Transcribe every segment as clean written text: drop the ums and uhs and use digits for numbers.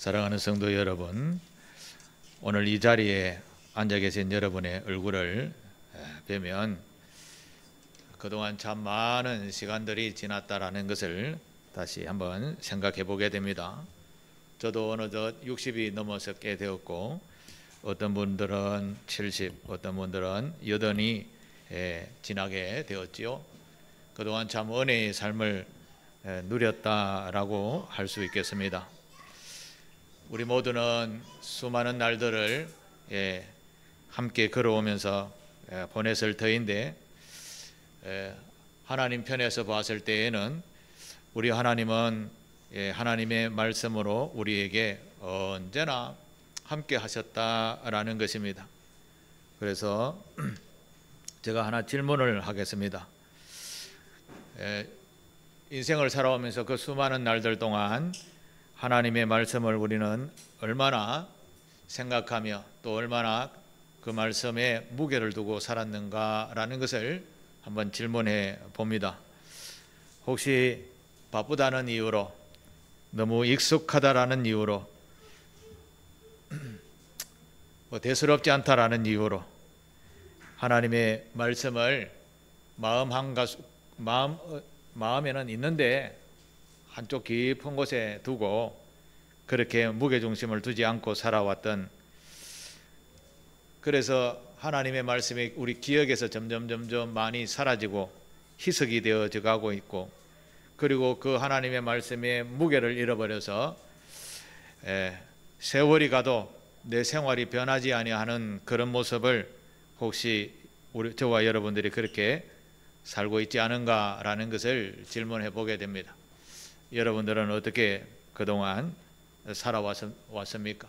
사랑하는 성도 여러분, 오늘 이 자리에 앉아 계신 여러분의 얼굴을 뵈면 그동안 참 많은 시간들이 지났다라는 것을 다시 한번 생각해 보게 됩니다. 저도 어느덧 60이 넘어서게 되었고, 어떤 분들은 70, 어떤 분들은 80이 지나게 되었지요. 그동안 참 은혜의 삶을 누렸다라고 할 수 있겠습니다. 우리 모두는 수많은 날들을 함께 걸어오면서 보냈을 터인데, 하나님 편에서 봤을 때에는 우리 하나님은 하나님의 말씀으로 우리에게 언제나 함께 하셨다라는 것입니다. 그래서 제가 하나 질문을 하겠습니다. 인생을 살아오면서 그 수많은 날들 동안 하나님의 말씀을 우리는 얼마나 생각하며 또 얼마나 그 말씀에 무게를 두고 살았는가라는 것을 한번 질문해 봅니다. 혹시 바쁘다는 이유로, 너무 익숙하다라는 이유로, 대수롭지 않다라는 이유로 하나님의 말씀을 마음에는 있는데 한쪽 깊은 곳에 두고 그렇게 무게중심을 두지 않고 살아왔던, 그래서 하나님의 말씀이 우리 기억에서 점점 많이 사라지고 희석이 되어져 가고 있고, 그리고 그 하나님의 말씀의 무게를 잃어버려서 세월이 가도 내 생활이 변하지 아니하는 그런 모습을 혹시 저와 여러분들이 그렇게 살고 있지 않은가라는 것을 질문해 보게 됩니다. 여러분들은 어떻게 그동안 살아왔습니까?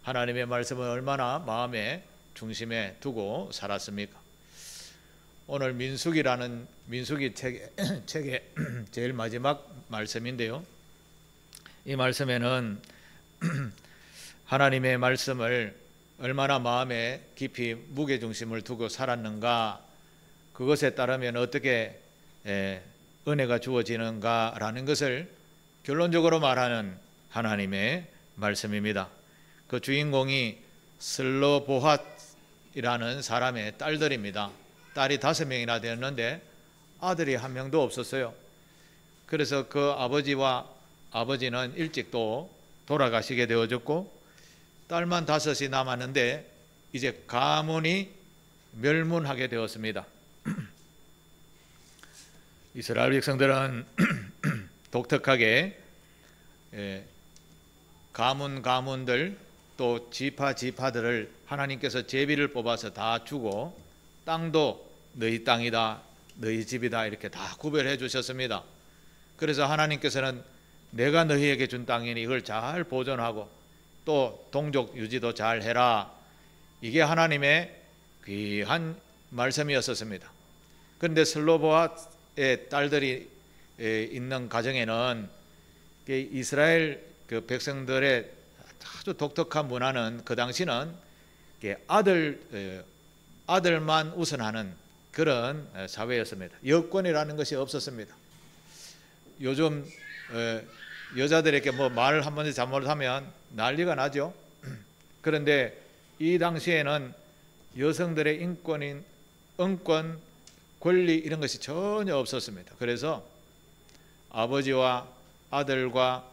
하나님의 말씀을 얼마나 마음의 중심에 두고 살았습니까? 오늘 민수기 책의 제일 마지막 말씀인데요, 이 말씀에는 하나님의 말씀을 얼마나 마음에 깊이 무게중심을 두고 살았는가, 그것에 따르면 어떻게 은혜가 주어지는가라는 것을 결론적으로 말하는 하나님의 말씀입니다. 그 주인공이 슬로보핫이라는 사람의 딸들입니다. 딸이 5명이나 되었는데 아들이 한 명도 없었어요. 그래서 그 아버지는 일찍 또 돌아가시게 되어졌고, 딸만 5이 남았는데 이제 가문이 멸문하게 되었습니다. 이스라엘 백성들은 독특하게 가문들 또 지파들을 하나님께서 제비를 뽑아서 다 주고, 땅도 너희 땅이다, 너희 집이다 이렇게 다 구별해 주셨습니다. 그래서 하나님께서는 내가 너희에게 준 땅이니 이걸 잘 보존하고 또 동족 유지도 잘 해라, 이게 하나님의 귀한 말씀이었습니다. 그런데 슬로보핫의 딸들이 있는 가정에는 이스라엘 그 백성들의 아주 독특한 문화는, 그 당시는 아들만 우선하는 그런 사회였습니다. 여권이라는 것이 없었습니다. 요즘 여자들에게 말을 한 번 잘못하면 난리가 나죠. 그런데 이 당시에는 여성들의 인권, 권리 이런 것이 전혀 없었습니다. 그래서 아버지와 아들과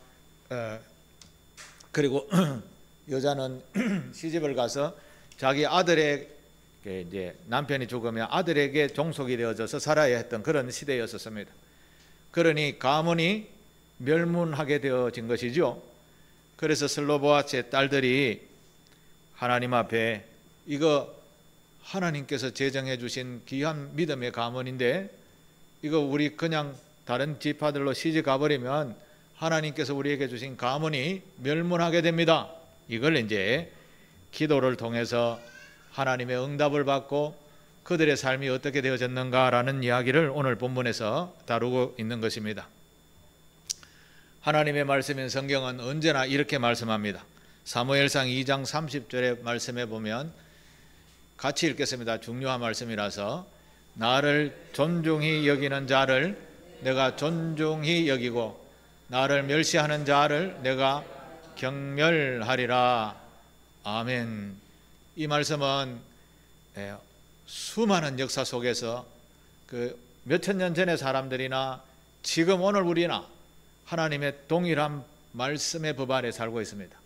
그리고 여자는 시집을 가서 자기 아들의 이제 남편이 죽으면 아들에게 종속이 되어져서 살아야 했던 그런 시대였었습니다. 그러니 가문이 멸문하게 되어진 것이죠. 그래서 슬로보핫의 딸들이 하나님 앞에, 이거 하나님께서 제정해 주신 귀한 믿음의 가문인데 이거 우리 그냥 다른 지파들로 시집 가버리면 하나님께서 우리에게 주신 가문이 멸문하게 됩니다. 이걸 이제 기도를 통해서 하나님의 응답을 받고 그들의 삶이 어떻게 되어졌는가라는 이야기를 오늘 본문에서 다루고 있는 것입니다. 하나님의 말씀인 성경은 언제나 이렇게 말씀합니다. 사무엘상 2장 30절의 말씀에 보면, 같이 읽겠습니다. 중요한 말씀이라서, 나를 존중히 여기는 자를 내가 존중히 여기고 나를 멸시하는 자를 내가 경멸하리라. 아멘. 이 말씀은 수많은 역사 속에서 그 몇천 년 전의 사람들이나 지금 오늘 우리나 하나님의 동일한 말씀의 법 아래 살고 있습니다.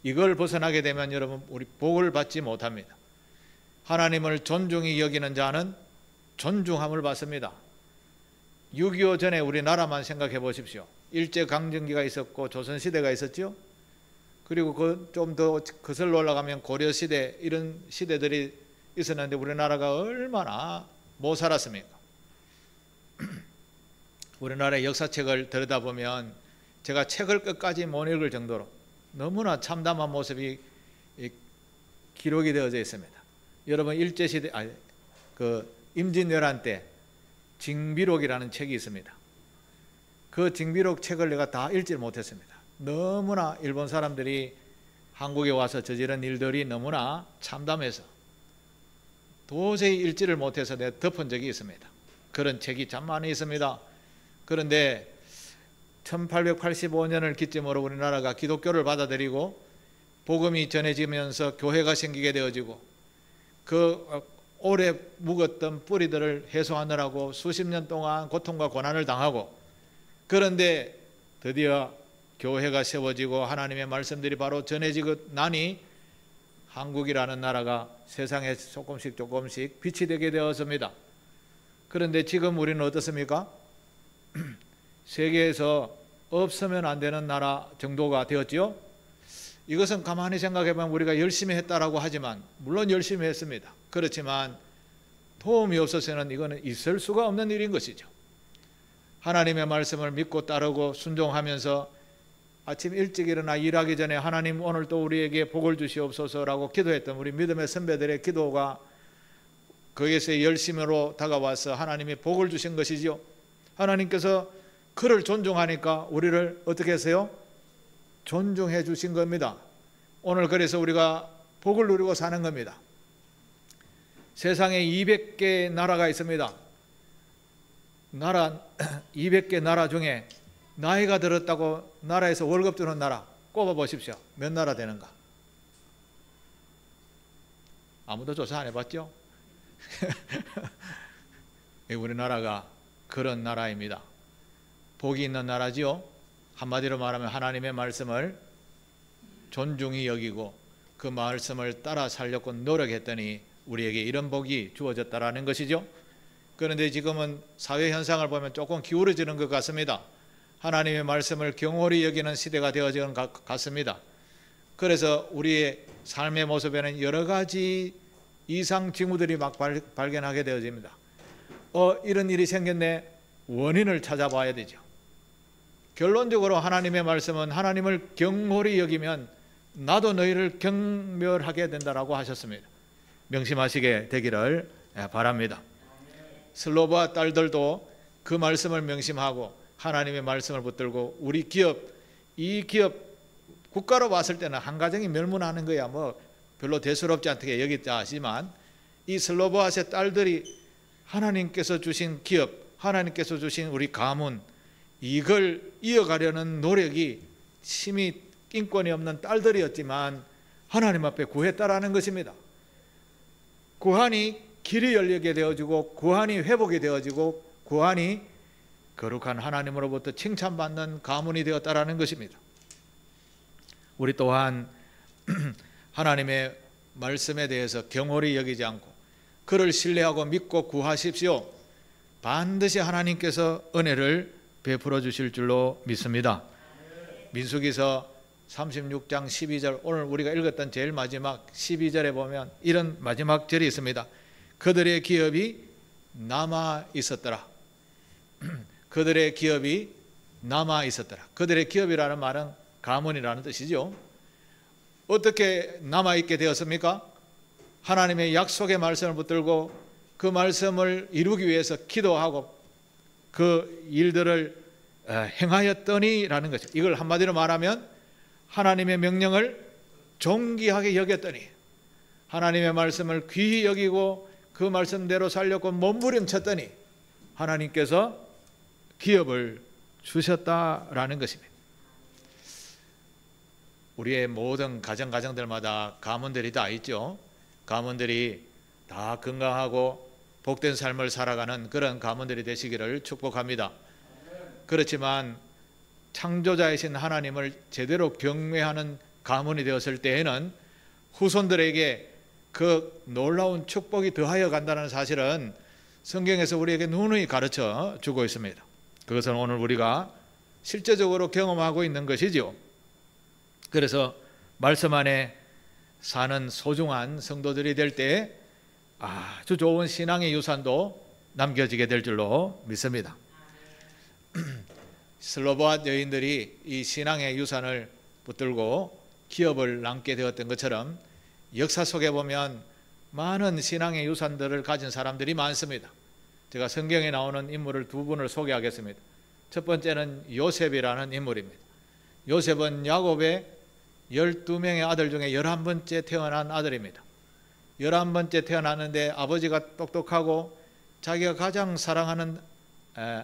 이걸 벗어나게 되면 여러분 우리 복을 받지 못합니다. 하나님을 존중히 여기는 자는 존중함을 받습니다. 6.25 전에 우리나라만 생각해 보십시오. 일제강점기가 있었고 조선시대가 있었죠. 그리고 좀 더 거슬러 올라가면 고려시대, 이런 시대들이 있었는데 우리나라가 얼마나 못 살았습니까? 우리나라의 역사책을 들여다보면 제가 책을 끝까지 못 읽을 정도로 너무나 참담한 모습이 기록이 되어져 있습니다. 여러분 일제시대, 임진왜란 때 징비록이라는 책이 있습니다. 그 징비록 책을 내가 다 읽지 못했습니다. 너무나 일본 사람들이 한국에 와서 저지른 일들이 너무나 참담해서 도저히 읽지를 못해서 내가 덮은 적이 있습니다. 그런 책이 참 많이 있습니다. 그런데 1885년을 기점으로 우리나라가 기독교를 받아들이고 복음이 전해지면서 교회가 생기게 되어지고 그 오래 묵었던 뿌리들을 해소하느라고 수십 년 동안 고통과 고난을 당하고, 그런데 드디어 교회가 세워지고 하나님의 말씀들이 바로 전해지고 나니 한국이라는 나라가 세상에 조금씩 빛이 되게 되었습니다. 그런데 지금 우리는 어떻습니까? 세계에서 없으면 안 되는 나라 정도가 되었지요. 이것은 가만히 생각해 보면 우리가 열심히 했다라고 하지만, 물론 열심히 했습니다. 그렇지만 도움이 없어서는 이거는 있을 수가 없는 일인 것이죠. 하나님의 말씀을 믿고 따르고 순종하면서 아침 일찍 일어나 일하기 전에 하나님 오늘 또 우리에게 복을 주시옵소서라고 기도했던 우리 믿음의 선배들의 기도가 거기에서 열심으로 다가와서 하나님이 복을 주신 것이죠. 하나님께서 그를 존중하니까 우리를 어떻게 했어요? 존중해 주신 겁니다. 오늘 그래서 우리가 복을 누리고 사는 겁니다. 세상에 200개 나라가 있습니다. 200개 나라 중에 나이가 들었다고 나라에서 월급 주는 나라 꼽아 보십시오. 몇 나라 되는가? 아무도 조사 안 해봤죠? 우리나라가 그런 나라입니다. 복이 있는 나라지요. 한마디로 말하면 하나님의 말씀을 존중히 여기고 그 말씀을 따라 살려고 노력했더니 우리에게 이런 복이 주어졌다라는 것이죠. 그런데 지금은 사회 현상을 보면 조금 기울어지는 것 같습니다. 하나님의 말씀을 경홀히 여기는 시대가 되어지는 것 같습니다. 그래서 우리의 삶의 모습에는 여러 가지 이상 징후들이 막 발견하게 되어집니다. 이런 일이 생겼네. 원인을 찾아봐야 되죠. 결론적으로 하나님의 말씀은 하나님을 경홀히 여기면 나도 너희를 경멸하게 된다라고 하셨습니다. 명심하시게 되기를 바랍니다. 슬로바 딸들도 그 말씀을 명심하고 하나님의 말씀을 붙들고 우리 기업, 이 기업 국가로 봤을 때는 한 가정이 멸문하는 거야 뭐 별로 대수롭지 않게 여기자 하지만 이 슬로바앗의 딸들이 하나님께서 주신 기업, 하나님께서 주신 우리 가문, 이걸 이어가려는 노력이 심히 인권이 없는 딸들이었지만 하나님 앞에 구했다라는 것입니다. 구한이 길이 열리게 되어지고 구한이 회복이 되어지고 구한이 거룩한 하나님으로부터 칭찬받는 가문이 되었다라는 것입니다. 우리 또한 하나님의 말씀에 대해서 경홀히 여기지 않고 그를 신뢰하고 믿고 구하십시오. 반드시 하나님께서 은혜를 베풀어 주실 줄로 믿습니다. 민수기서 36장 12절, 오늘 우리가 읽었던 제일 마지막 12절에 보면 이런 마지막 절이 있습니다. 그들의 기업이 남아 있었더라. 그들의 기업이 남아 있었더라. 그들의 기업이라는 말은 가문이라는 뜻이죠. 어떻게 남아 있게 되었습니까? 하나님의 약속의 말씀을 붙들고 그 말씀을 이루기 위해서 기도하고 그 일들을 행하였더니라는 거죠. 이걸 한마디로 말하면 하나님의 명령을 존귀하게 여겼더니, 하나님의 말씀을 귀히 여기고 그 말씀대로 살렸고 몸부림쳤더니 하나님께서 기업을 주셨다라는 것입니다. 우리의 모든 가정들마다 가문들이 다 있죠. 가문들이 다 건강하고 복된 삶을 살아가는 그런 가문들이 되시기를 축복합니다. 그렇지만 창조자이신 하나님을 제대로 경외하는 가문이 되었을 때에는 후손들에게 그 놀라운 축복이 더하여 간다는 사실은 성경에서 우리에게 누누이 가르쳐 주고 있습니다. 그것은 오늘 우리가 실제적으로 경험하고 있는 것이죠. 그래서 말씀 안에 사는 소중한 성도들이 될 때 아주 좋은 신앙의 유산도 남겨지게 될 줄로 믿습니다. 슬로보아 여인들이 이 신앙의 유산을 붙들고 기업을 남게 되었던 것처럼 역사 속에 보면 많은 신앙의 유산들을 가진 사람들이 많습니다. 제가 성경에 나오는 인물을 두 분을 소개하겠습니다. 첫 번째는 요셉이라는 인물입니다. 요셉은 야곱의 12명의 아들 중에 11번째 태어난 아들입니다. 11번째 태어났는데 아버지가 똑똑하고 자기가 가장 사랑하는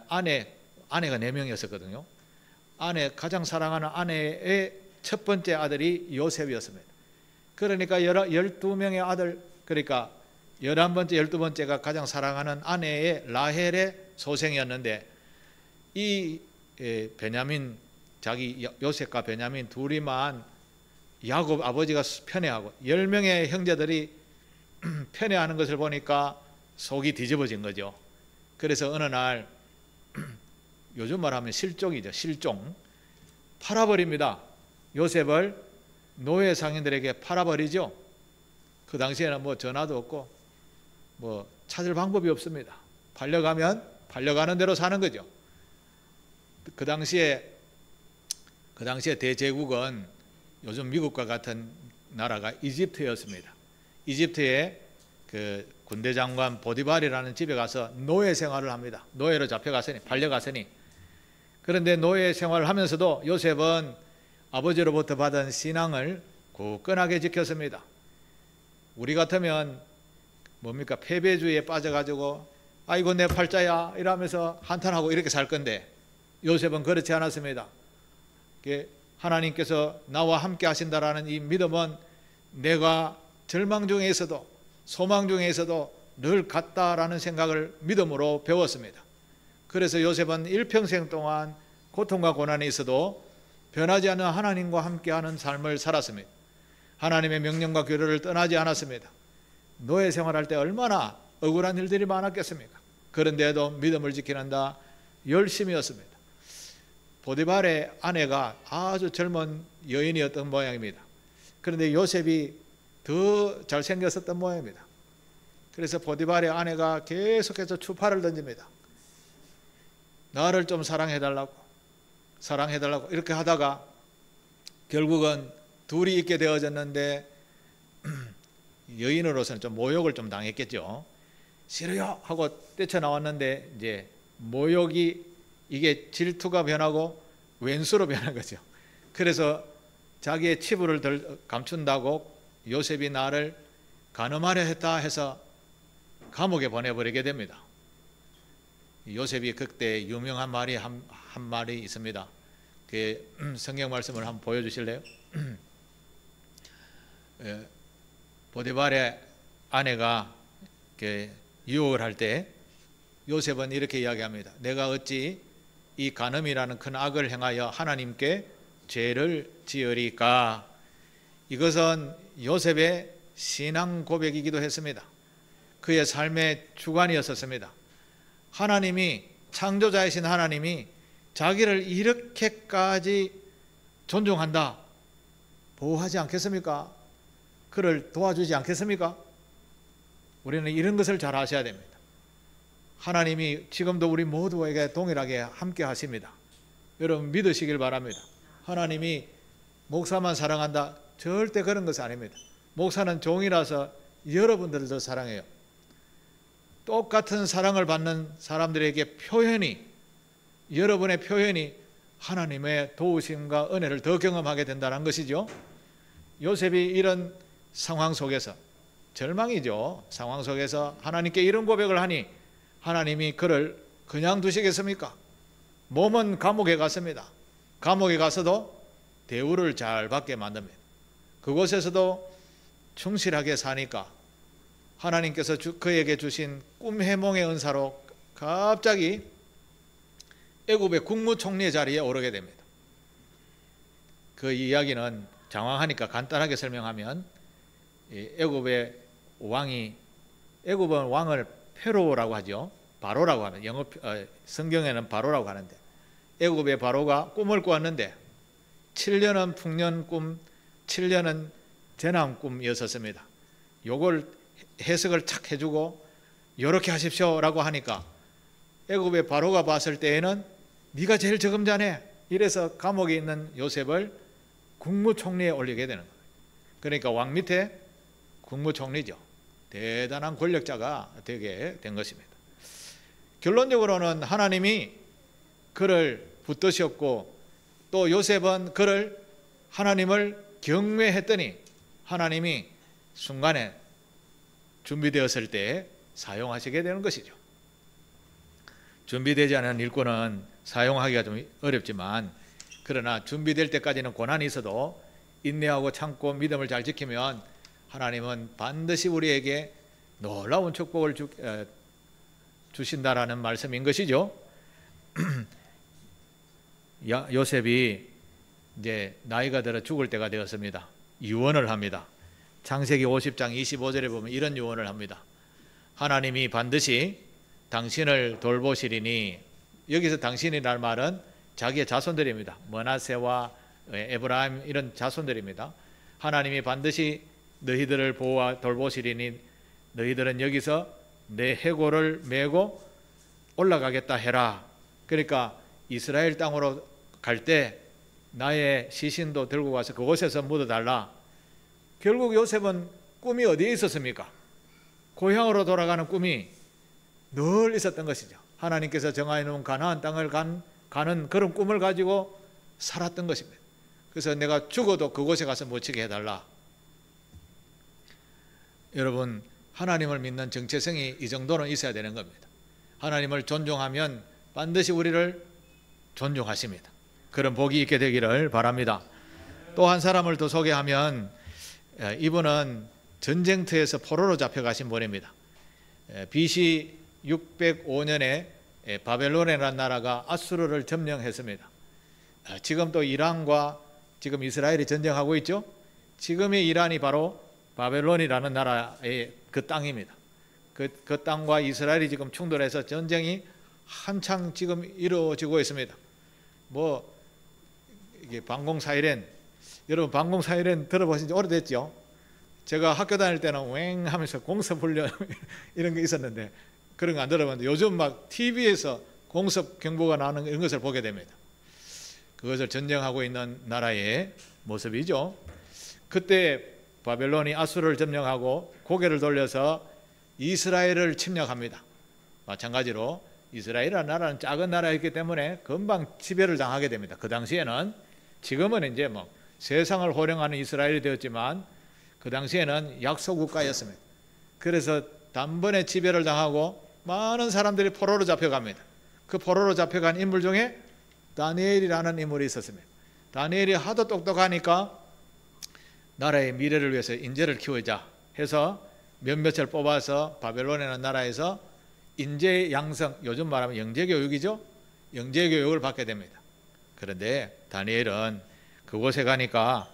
아내가 4명이었거든요. 가장 사랑하는 아내의 첫 번째 아들이 요셉이었습니다. 그러니까 12명의 아들, 그러니까 11번째, 12번째가 가장 사랑하는 아내의 라헬의 소생이었는데 이 베냐민, 자기 요셉과 베냐민 둘이만 야곱 아버지가 편애하고 10명의 형제들이 편애하는 것을 보니까 속이 뒤집어진 거죠. 그래서 어느 날 요즘 말하면 실종이죠. 실종. 팔아버립니다. 요셉을 노예 상인들에게 팔아버리죠. 그 당시에는 뭐 전화도 없고 뭐 찾을 방법이 없습니다. 팔려가면 팔려가는 대로 사는 거죠. 그 당시에 대제국은 요즘 미국과 같은 나라가 이집트였습니다. 이집트의 그 군대 장관 보디발이라는 집에 가서 노예 생활을 합니다. 노예로 잡혀갔으니, 팔려갔으니. 그런데 노예 생활을 하면서도 요셉은 아버지로부터 받은 신앙을 굳건하게 지켰습니다. 우리 같으면 뭡니까? 패배주의에 빠져가지고 아이고 내 팔자야 이러면서 한탄하고 이렇게 살 건데 요셉은 그렇지 않았습니다. 하나님께서 나와 함께 하신다라는 이 믿음은 내가 절망 중에 있어도 소망 중에 있어도 늘 같다라는 생각을 믿음으로 배웠습니다. 그래서 요셉은 일평생 동안 고통과 고난이 있어도 변하지 않는 하나님과 함께하는 삶을 살았습니다. 하나님의 명령과 규례를 떠나지 않았습니다. 노예 생활할 때 얼마나 억울한 일들이 많았겠습니까? 그런데도 믿음을 지키는다 열심이었습니다. 보디발의 아내가 아주 젊은 여인이었던 모양입니다. 그런데 요셉이 더 잘생겼었던 모양입니다. 그래서 보디발의 아내가 계속해서 추파를 던집니다. 나를 좀 사랑해달라고 이렇게 하다가 결국은 둘이 있게 되어졌는데 여인으로서는 좀 모욕을 좀 당했겠죠. 싫어요 하고 뛰쳐나왔는데 이제 모욕이 이게 질투가 변하고 왼수로 변한 거죠. 그래서 자기의 치부를 감춘다고 요셉이 나를 간음하려 했다 해서 감옥에 보내버리게 됩니다. 요셉이 그때 유명한 말이 한 말이 있습니다. 그 성경 말씀을 한번 보여주실래요? 보디발의 아내가 유혹을 할 때 요셉은 이렇게 이야기합니다. 내가 어찌 이 간음이라는 큰 악을 행하여 하나님께 죄를 지으리까? 이것은 요셉의 신앙 고백이기도 했습니다. 그의 삶의 주관이었었습니다. 하나님이, 창조자이신 하나님이 자기를 이렇게까지 존중한다, 보호하지 않겠습니까? 그를 도와주지 않겠습니까? 우리는 이런 것을 잘 아셔야 됩니다. 하나님이 지금도 우리 모두에게 동일하게 함께 하십니다. 여러분 믿으시길 바랍니다. 하나님이 목사만 사랑한다, 절대 그런 것이 아닙니다. 목사는 종이라서 여러분들도 사랑해요. 똑같은 사랑을 받는 사람들에게 여러분의 표현이 하나님의 도우심과 은혜를 더 경험하게 된다는 것이죠. 요셉이 이런 상황 속에서, 절망이죠. 상황 속에서 하나님께 이런 고백을 하니 하나님이 그를 그냥 두시겠습니까? 몸은 감옥에 갔습니다. 감옥에 가서도 대우를 잘 받게 만듭니다. 그곳에서도 충실하게 사니까 하나님께서 그에게 주신 꿈 해몽의 은사로 갑자기 애굽의 국무총리 자리에 오르게 됩니다. 그 이야기는 장황하니까 간단하게 설명하면, 애굽의 왕이, 애굽은 왕을 페로라고 하죠. 바로라고 하는, 성경에는 바로라고 하는데, 애굽의 바로가 꿈을 꾸었는데 7년은 풍년 꿈, 7년은 재난 꿈이었습니다. 요걸 해석을 착 해주고 이렇게 하십시오라고 하니까 애굽의 바로가 봤을 때에는 네가 제일 적임자네, 이래서 감옥에 있는 요셉을 국무총리에 올리게 되는 거예요. 그러니까 왕 밑에 국무총리죠. 대단한 권력자가 되게 된 것입니다. 결론적으로는 하나님이 그를 붙드셨고, 또 요셉은 그를, 하나님을 경외했더니 하나님이 순간에 준비되었을 때 사용하시게 되는 것이죠. 준비되지 않은 일꾼은 사용하기가 좀 어렵지만, 그러나 준비될 때까지는 고난이 있어도 인내하고 참고 믿음을 잘 지키면 하나님은 반드시 우리에게 놀라운 축복을 주신다라는 말씀인 것이죠. 요셉이 이제 나이가 들어 죽을 때가 되었습니다. 유언을 합니다. 창세기 50장 25절에 보면 이런 유언을 합니다. 하나님이 반드시 당신을 돌보시리니, 여기서 당신이라는 말은 자기의 자손들입니다. 머나세와 에브라임 이런 자손들입니다. 하나님이 반드시 너희들을 보호와 돌보시리니 너희들은 여기서 내 해골을 메고 올라가겠다 해라. 그러니까 이스라엘 땅으로 갈 때 나의 시신도 들고 가서 그곳에서 묻어달라. 결국 요셉은 꿈이 어디에 있었습니까? 고향으로 돌아가는 꿈이 늘 있었던 것이죠. 하나님께서 정하여 놓은 가나안 땅을 가는 그런 꿈을 가지고 살았던 것입니다. 그래서 내가 죽어도 그곳에 가서 묻히게 해달라. 여러분, 하나님을 믿는 정체성이 이 정도는 있어야 되는 겁니다. 하나님을 존중하면 반드시 우리를 존중하십니다. 그런 복이 있게 되기를 바랍니다. 또 한 사람을 더 소개하면, 이분은 전쟁터에서 포로로 잡혀가신 분입니다. BC 605년에 바벨론이라는 나라가 아수르를 점령했습니다. 지금 또 이란과 지금 이스라엘이 전쟁하고 있죠. 지금의 이란이 바로 바벨론이라는 나라의 그 땅입니다. 그 땅과 이스라엘이 지금 충돌해서 전쟁이 한창 지금 이루어지고 있습니다. 이게 방공 사이렌, 여러분 방공 사이렌 들어보신 지 오래됐죠? 제가 학교 다닐 때는 웽 하면서 공습 훈련 이런 게 있었는데 그런 거 안 들어봤는데 요즘 막 TV에서 공습 경보가 나오는 이런 것을 보게 됩니다. 그것을 전쟁하고 있는 나라의 모습이죠. 그때 바벨론이 아수르를 점령하고 고개를 돌려서 이스라엘을 침략합니다. 마찬가지로 이스라엘이라는 나라는 작은 나라였기 때문에 금방 지배를 당하게 됩니다. 그 당시에는, 지금은 이제 세상을 호령하는 이스라엘이 되었지만 그 당시에는 약소국가였습니다. 그래서 단번에 지배를 당하고 많은 사람들이 포로로 잡혀갑니다. 그 포로로 잡혀간 인물 중에 다니엘이라는 인물이 있었습니다. 다니엘이 하도 똑똑하니까 나라의 미래를 위해서 인재를 키우자 해서 몇몇을 뽑아서 바벨론이라는 나라에서 인재 양성, 요즘 말하면 영재교육이죠. 영재교육을 받게 됩니다. 그런데 다니엘은 그곳에 가니까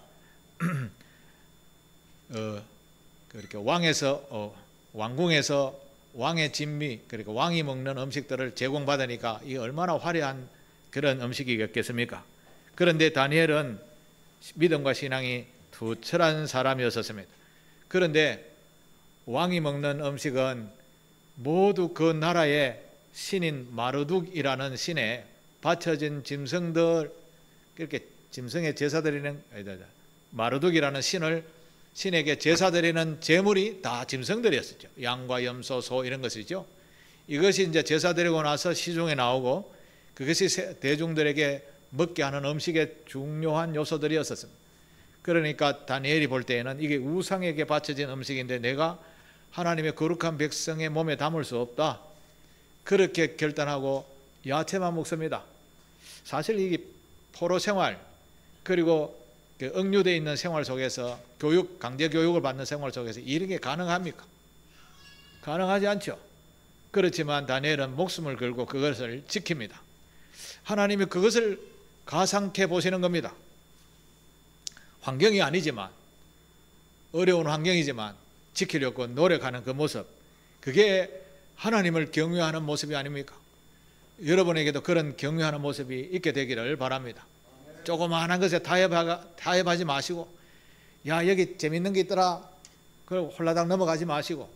그렇게 왕궁에서 왕의 진미, 그러니까 왕이 먹는 음식들을 제공받으니까 이게 얼마나 화려한 그런 음식이겠습니까? 그런데 다니엘은 믿음과 신앙이 투철한 사람이었습니다. 그런데 왕이 먹는 음식은 모두 그 나라의 신인 마르둑이라는 신에 바쳐진 짐승들, 그렇게 짐승의 제사 드리는, 마르둑이라는 신에게 제사 드리는 제물이 다 짐승들이었었죠. 양과 염소, 소 이런 것이죠. 이것이 이제 제사 드리고 나서 시중에 나오고 그것이 대중들에게 먹게 하는 음식의 중요한 요소들이었습니다. 그러니까 다니엘이 볼 때에는 이게 우상에게 바쳐진 음식인데 내가 하나님의 거룩한 백성의 몸에 담을 수 없다. 그렇게 결단하고 야채만 먹습니다. 사실 이게 포로 생활, 그리고 억류되어 있는 생활 속에서 강제 교육을 받는 생활 속에서 이런 게 가능합니까? 가능하지 않죠. 그렇지만 다니엘은 목숨을 걸고 그것을 지킵니다. 하나님이 그것을 가상케 보시는 겁니다. 환경이 아니지만, 어려운 환경이지만 지키려고 노력하는 그 모습, 그게 하나님을 경외하는 모습이 아닙니까? 여러분에게도 그런 경외하는 모습이 있게 되기를 바랍니다. 조그마한 것에 타협하지 마시고, 야 여기 재밌는 게 있더라 그리고 홀라당 넘어가지 마시고,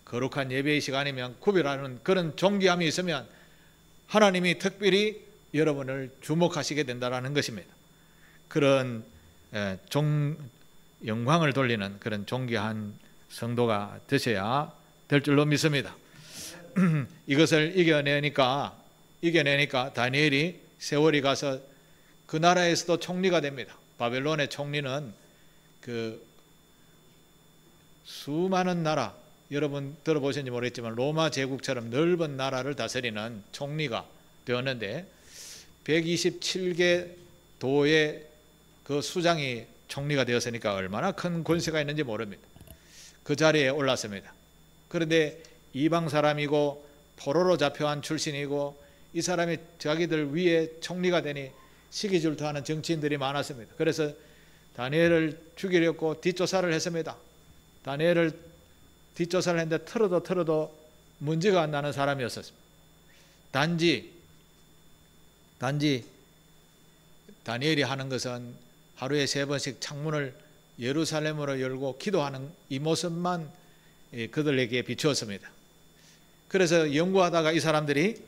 거룩한 예배의 시간이면 구별하는 그런 존귀함이 있으면 하나님이 특별히 여러분을 주목하시게 된다는 것입니다. 그런 영광을 돌리는 그런 존귀한 성도가 되셔야 될 줄로 믿습니다. 이것을 이겨내니까 다니엘이 세월이 가서 그 나라에서도 총리가 됩니다. 바벨론의 총리는 그 수많은 나라, 여러분 들어보셨는지 모르겠지만 로마 제국처럼 넓은 나라를 다스리는 총리가 되었는데 127개 도의 그 수장이 총리가 되었으니까 얼마나 큰 권세가 있는지 모릅니다. 그 자리에 올랐습니다. 그런데 이방 사람이고 포로로 잡혀간 출신이고 이 사람이 자기들 위에 총리가 되니 시기 질투하는 정치인들이 많았습니다. 그래서 다니엘을 죽이려고 뒷조사를 했습니다. 다니엘을 뒷조사를 했는데 틀어도 문제가 안 나는 사람이었습니다. 단지 다니엘이 하는 것은 하루에 3번씩 창문을 예루살렘으로 열고 기도하는 이 모습만 그들에게 비추었습니다. 그래서 연구하다가 이 사람들이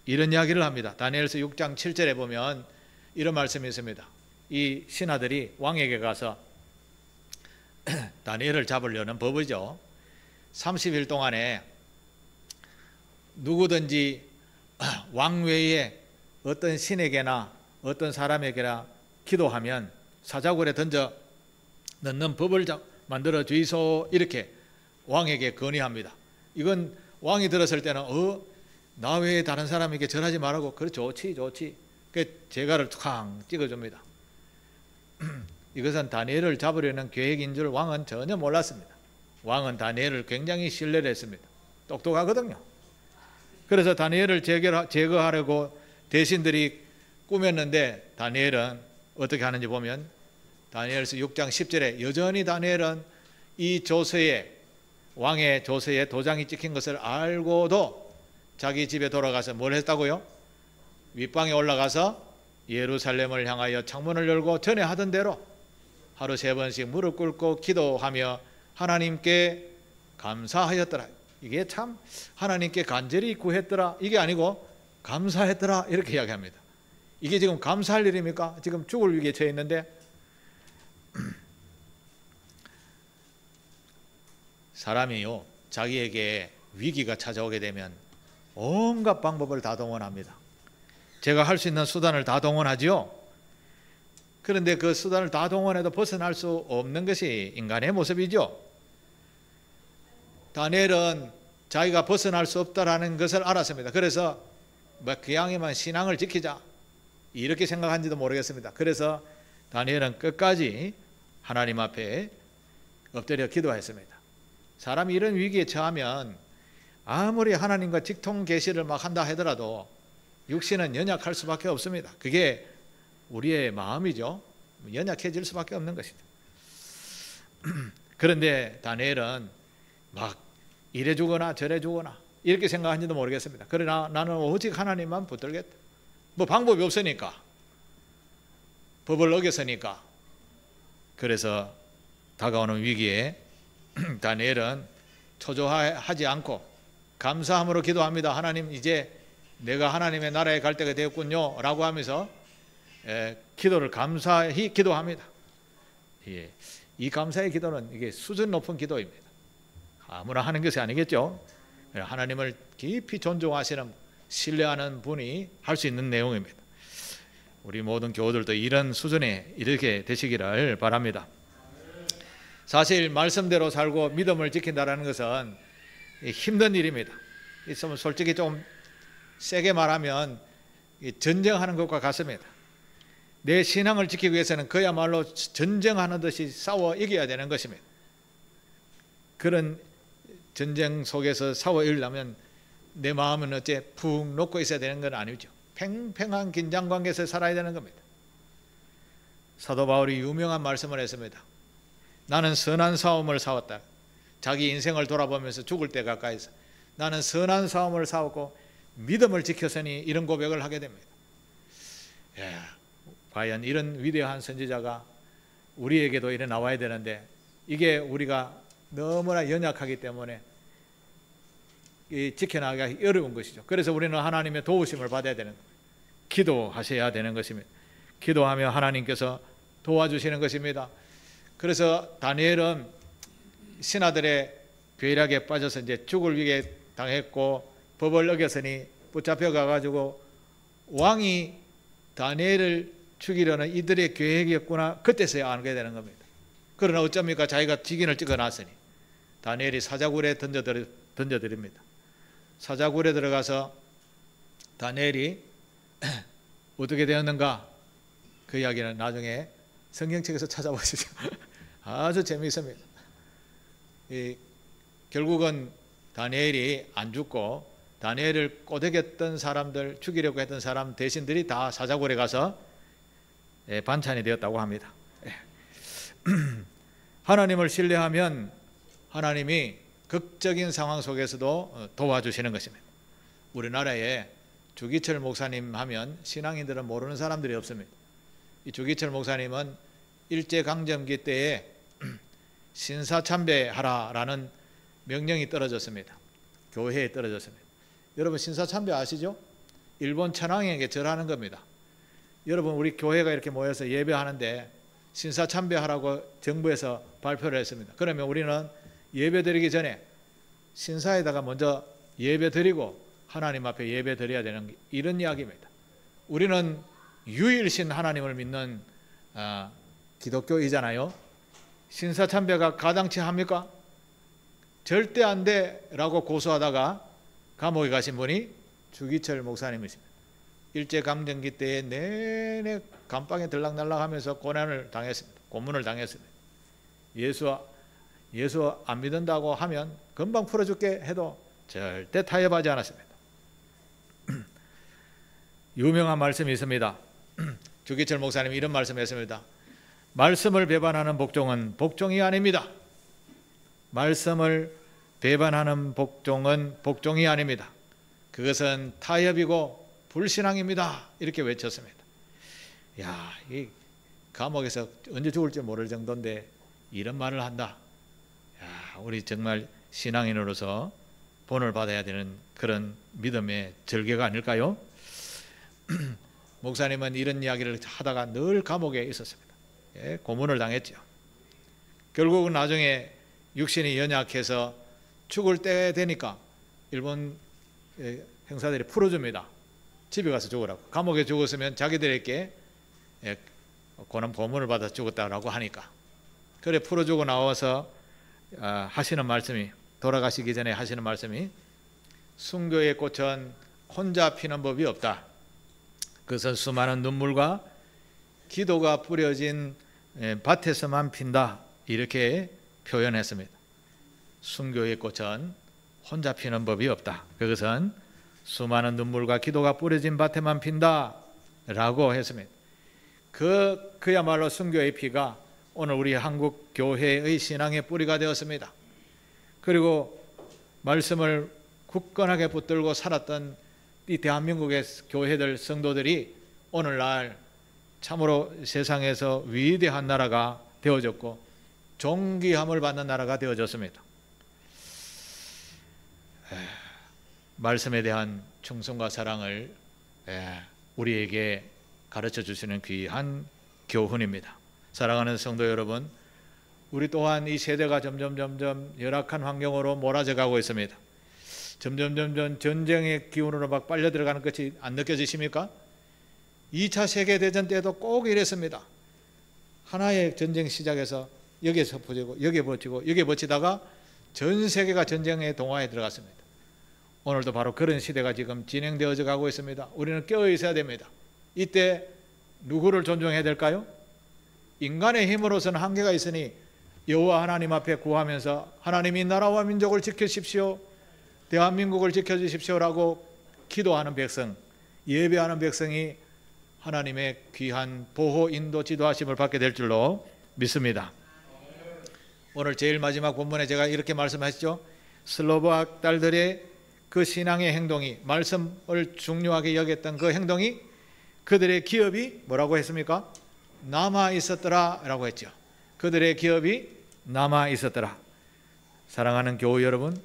이런 이야기를 합니다. 다니엘서 6장 7절에 보면 이런 말씀이 있습니다. 이 신하들이 왕에게 가서 다니엘을 잡으려는 법이죠. 30일 동안에 누구든지 왕 외에 어떤 신에게나 어떤 사람에게나 기도하면 사자굴에 던져 넣는 법을 만들어 주이소, 이렇게 왕에게 건의합니다. 이건 왕이 들었을 때는 나 외에 다른 사람에게 절하지 말라고, 그래 좋지 그 제가를 툭 찍어줍니다. 이것은 다니엘을 잡으려는 계획인 줄 왕은 전혀 몰랐습니다. 왕은 다니엘을 굉장히 신뢰를 했습니다. 똑똑하거든요. 그래서 다니엘을 제거하려고 대신들이 꾸몄는데 다니엘은 어떻게 하는지 보면 다니엘서 6장 10절에 여전히 다니엘은 이 조서에, 왕의 조서에 도장이 찍힌 것을 알고도 자기 집에 돌아가서 뭘 했다고요? 윗방에 올라가서 예루살렘을 향하여 창문을 열고 전에 하던 대로 하루 3번씩 무릎 꿇고 기도하며 하나님께 감사하였더라. 이게 참 하나님께 간절히 구했더라 이게 아니고 감사했더라 이렇게 이야기합니다. 이게 지금 감사할 일입니까? 지금 죽을 위기에 처해 있는데. 사람이요, 자기에게 위기가 찾아오게 되면 온갖 방법을 다 동원합니다. 제가 할 수 있는 수단을 다 동원하지요. 그런데 그 수단을 다 동원해도 벗어날 수 없는 것이 인간의 모습이죠. 다니엘은 자기가 벗어날 수 없다라는 것을 알았습니다. 그래서 그양에만 신앙을 지키자 이렇게 생각한지도 모르겠습니다. 그래서 다니엘은 끝까지 하나님 앞에 엎드려 기도했습니다. 사람이 이런 위기에 처하면 아무리 하나님과 직통 계시를 막 한다 하더라도 육신은 연약할 수밖에 없습니다. 그게 우리의 마음이죠. 연약해질 수밖에 없는 것이죠. 그런데 다니엘은 막 이래 주거나 저래 주거나 이렇게 생각한지도 모르겠습니다. 그러나 나는 오직 하나님만 붙들겠다. 뭐 방법이 없으니까, 법을 어겼으니까. 그래서 다가오는 위기에 다니엘은 초조하지 않고 감사함으로 기도합니다. 하나님, 이제 내가 하나님의 나라에 갈 때가 되었군요 라고 하면서 기도를 감사히 기도합니다. 이 감사의 기도는 이게 수준 높은 기도입니다. 아무나 하는 것이 아니겠죠. 하나님을 깊이 존중하시는, 신뢰하는 분이 할 수 있는 내용입니다. 우리 모든 교우들도 이런 수준에 이렇게 되시기를 바랍니다. 사실 말씀대로 살고 믿음을 지킨다는 것은 힘든 일입니다. 있으면 솔직히 좀 세게 말하면 전쟁하는 것과 같습니다. 내 신앙을 지키기 위해서는 그야말로 전쟁하는 듯이 싸워 이겨야 되는 것입니다. 그런 전쟁 속에서 싸워 이기려면 내 마음은 어째 푹 놓고 있어야 되는 건 아니죠. 팽팽한 긴장 관계에서 살아야 되는 겁니다. 사도 바울이 유명한 말씀을 했습니다. 나는 선한 싸움을 싸웠다. 자기 인생을 돌아보면서 죽을 때 가까이서 나는 선한 싸움을 싸웠고 믿음을 지켰으니 이런 고백을 하게 됩니다. 과연 이런 위대한 선지자가 우리에게도 이래 나와야 되는데 이게 우리가 너무나 연약하기 때문에 지켜나가기 어려운 것이죠. 그래서 우리는 하나님의 도우심을 받아야 되는 거예요. 기도하셔야 되는 것입니다. 기도하면 하나님께서 도와주시는 것입니다. 그래서 다니엘은 신하들의 괴락에 빠져서 이제 죽을 위기에 당했고 법을 어겼으니 붙잡혀 가가지고 왕이 다니엘을 죽이려는 이들의 계획이었구나 그때서야 알게 되는 겁니다. 그러나 어쩝니까? 자기가 직인을 찍어놨으니 다니엘이 사자굴에 던져드립니다. 사자굴에 들어가서 다니엘이 어떻게 되었는가 그 이야기는 나중에 성경책에서 찾아보시죠. 아주 재미있습니다. 결국은 다니엘이 안 죽고 다니엘을 꼬드겼던 사람들, 죽이려고 했던 사람 대신들이 다 사자굴에 가서 반찬이 되었다고 합니다. 하나님을 신뢰하면 하나님이 극적인 상황 속에서도 도와주시는 것입니다. 우리나라에 주기철 목사님 하면 신앙인들은 모르는 사람들이 없습니다. 이 주기철 목사님은 일제강점기 때에 신사참배하라라는 명령이 떨어졌습니다. 교회에 떨어졌습니다. 여러분 신사참배 아시죠? 일본 천황에게 절하는 겁니다. 여러분 우리 교회가 이렇게 모여서 예배하는데 신사참배하라고 정부에서 발표를 했습니다. 그러면 우리는 예배 드리기 전에 신사에다가 먼저 예배 드리고 하나님 앞에 예배 드려야 되는 이런 이야기입니다. 우리는 유일신 하나님을 믿는 기독교이잖아요. 신사참배가 가당치 합니까? 절대 안 돼라고 고소하다가 감옥에 가신 분이 주기철 목사님이십니다. 일제강점기 때에 내내 감방에 들락날락하면서 고난을 당했습니다. 고문을 당했습니다. 예수 안 믿는다고 하면 금방 풀어줄게 해도 절대 타협하지 않았습니다. 유명한 말씀이 있습니다. 주기철 목사님이 이런 말씀했습니다. 말씀을 배반하는 복종은 복종이 아닙니다. 말씀을 배반하는 복종은 복종이 아닙니다. 그것은 타협이고 불신앙입니다. 이렇게 외쳤습니다. 이 감옥에서 언제 죽을지 모를 정도인데 이런 말을 한다. 우리 정말 신앙인으로서 본을 받아야 되는 그런 믿음의 절개가 아닐까요? 목사님은 이런 이야기를 하다가 늘 감옥에 있었습니다. 고문을 당했죠. 결국은 나중에 육신이 연약해서 죽을 때 되니까 일본 형사들이 풀어줍니다. 집에 가서 죽으라고. 감옥에 죽었으면 자기들에게 고문을 받아 죽었다라고 하니까. 그래 풀어주고 나와서 하시는 말씀이, 돌아가시기 전에 하시는 말씀이, 순교의 꽃은 혼자 피는 법이 없다. 그것은 수많은 눈물과 기도가 뿌려진 밭에서만 핀다. 이렇게 표현했습니다. 순교의 꽃은 혼자 피는 법이 없다. 그것은 수많은 눈물과 기도가 뿌려진 밭에만 핀다 라고 했습니다. 그야말로 순교의 피가 오늘 우리 한국 교회의 신앙의 뿌리가 되었습니다. 그리고 말씀을 굳건하게 붙들고 살았던 이 대한민국의 교회들 성도들이 오늘날 참으로 세상에서 위대한 나라가 되어졌고 존귀함을 받는 나라가 되어졌습니다. 말씀에 대한 충성과 사랑을 우리에게 가르쳐 주시는 귀한 교훈입니다. 사랑하는 성도 여러분, 우리 또한 이 세대가 점점 열악한 환경으로 몰아져 가고 있습니다. 점점 전쟁의 기운으로 막 빨려 들어가는 것이 안 느껴지십니까? 2차 세계대전 때도 꼭 이랬습니다. 하나의 전쟁 시작해서 여기에서 퍼지고 여기에 버티고 여기에 버티다가 전 세계가 전쟁의 동화에 들어갔습니다. 오늘도 바로 그런 시대가 지금 진행되어져 가고 있습니다. 우리는 깨어 있어야 됩니다. 이때 누구를 존중해야 될까요? 인간의 힘으로서는 한계가 있으니 여호와 하나님 앞에 구하면서 하나님이 나라와 민족을 지켜주십시오, 대한민국을 지켜주십시오라고 기도하는 백성, 예배하는 백성이 하나님의 귀한 보호, 인도, 지도하심을 받게 될 줄로 믿습니다. 오늘 제일 마지막 본문에 제가 이렇게 말씀하시죠. 슬로브악 딸들의 그 신앙의 행동이, 말씀을 중요하게 여겼던 그 행동이, 그들의 기업이 뭐라고 했습니까? 남아 있었더라 라고 했죠. 그들의 기업이 남아 있었더라. 사랑하는 교우 여러분,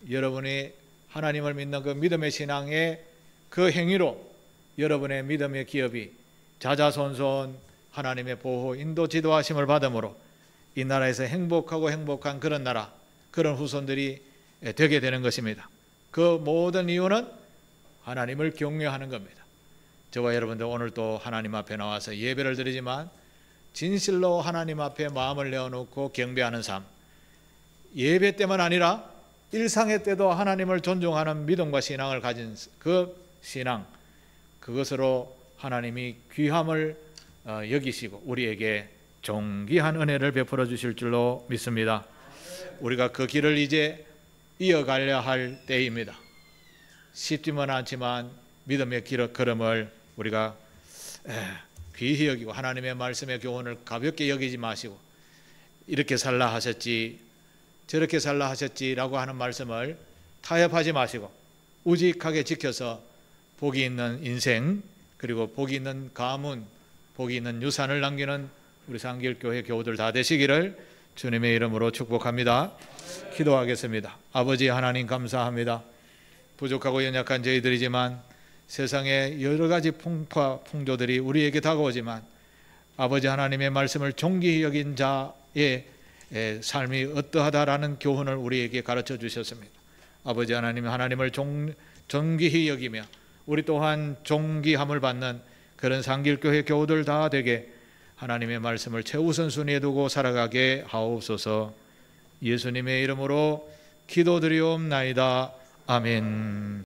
여러분이 하나님을 믿는 그 믿음의 신앙의 그 행위로 여러분의 믿음의 기업이 자자손손 하나님의 보호, 인도, 지도하심을 받음으로 이 나라에서 행복한 그런 나라, 그런 후손들이 되게 되는 것입니다. 그 모든 이유는 하나님을 경외하는 겁니다. 저와 여러분들 오늘 또 하나님 앞에 나와서 예배를 드리지만 진실로 하나님 앞에 마음을 내어놓고 경배하는 삶, 예배 때만 아니라 일상의 때도 하나님을 존중하는 믿음과 신앙을 가진 그 신앙, 그것으로 하나님이 귀함을 여기시고 우리에게 존귀한 은혜를 베풀어 주실 줄로 믿습니다. 우리가 그 길을 이제 이어가려 할 때입니다. 쉽지는 않지만 믿음의 걸음을 우리가 귀히 여기고 하나님의 말씀의 교훈을 가볍게 여기지 마시고 이렇게 살라 하셨지 저렇게 살라 하셨지라고 하는 말씀을 타협하지 마시고 우직하게 지켜서 복이 있는 인생, 그리고 복이 있는 가문, 복이 있는 유산을 남기는 우리 상길교회 교우들 다 되시기를 주님의 이름으로 축복합니다. 기도하겠습니다. 아버지 하나님 감사합니다. 부족하고 연약한 저희들이지만 세상에 여러 가지 풍파 풍조들이 우리에게 다가오지만 아버지 하나님의 말씀을 존귀히 여긴 자의 삶이 어떠하다라는 교훈을 우리에게 가르쳐 주셨습니다. 아버지 하나님, 하나님을 존귀히 여기며 우리 또한 존귀함을 받는 그런 상길교회 교우들 다 되게 하나님의 말씀을 최우선순위에 두고 살아가게 하옵소서. 예수님의 이름으로 기도드리옵나이다. 아멘.